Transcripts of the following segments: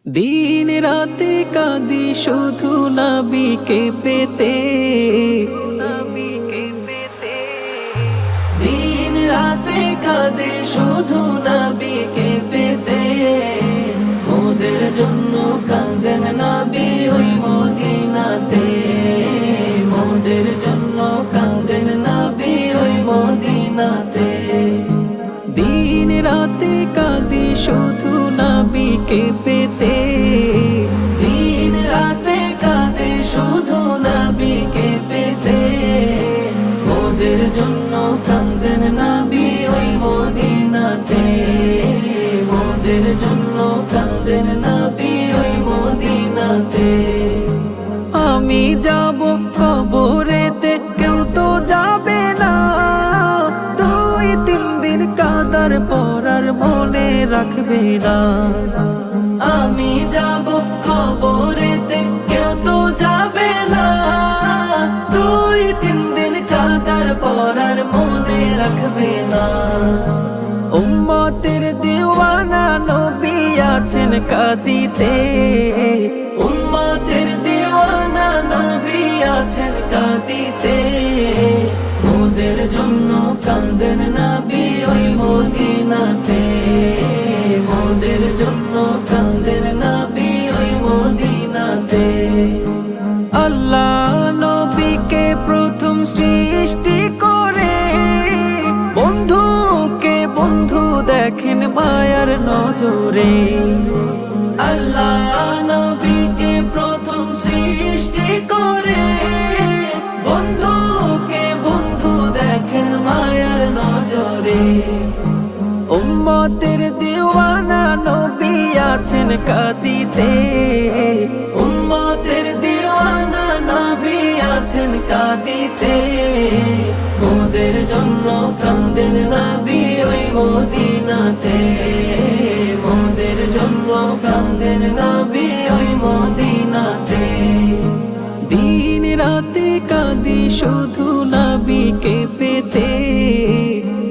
দিন রাতে কাঁদি শুধু নবীকে পেতে, দিন রাতে কাঁদি শুধু নবীকে পেতে। মোদের জন্য কাঁদেন নবী ওই মদিনাতে, মোদের জন্য কাঁদেন নবী ওই মদিনাতে। দিন রাতে কাঁদি শুধু নবীকে পেতে, দিন রাতে কাঁদি শুধু নবীকে পেতে। মোদের জন্য কাঁদেন নবী ওই মদিনাতে, মোদের জন্য কাঁদেন নবী ওই মদিনাতে। আমি যাব কবরেতে কেউ তো যাবে না, দুই তিন দিন কাঁদার পর আর মনে রাখবে না। আমি যাব কবরেতে কেউ তো যাবে না, দুই তিন দিন কাঁদার পর আর মনে রাখবে না। উম্মতের দিওয়ানা নবী আছেন কাঁদিতে, উম্মতের দিওয়ানা নবী আছেন কাঁদিতে। মোদের জন্য কাঁদেন নবী ওই মদিনাতে, মোদের জন্য কাঁদেন নবী ওই মদিনাতে। আল্লাহ নবীকে প্রথম সৃষ্টি করে, বন্ধুকে বন্ধু দেখেন মায়ার নজরে। আল্লাহ নবীকে প্রথম সৃষ্টি করে, বন্ধুকে বন্ধু দেখেন মায়ার নজরে। উম্মতের দিওয়ানা নবী আছেন কাঁদিতে, উম্মতের দিওয়ানা নবী আছেন কাঁদিতে। মোদের জন্য কাঁদেন নবী ওই মদিনাতে, মোদের জন্য কাঁদেন নবী ওই মদিনাতে। দিন রাতে কাঁদি শুধু নবীকে পেতে,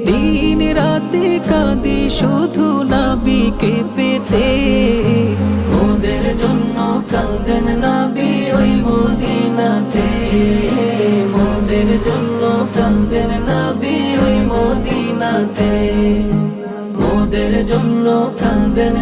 দিন রাতে কাঁদি শুধু নবীকে পেতে। মোদের জন্য কাঁদেন নবী ওই মদিনাতে, মোদের জন্য কাঁদেন নবী ওই মদিনাতে, মোদের জন্য কাঁদেন।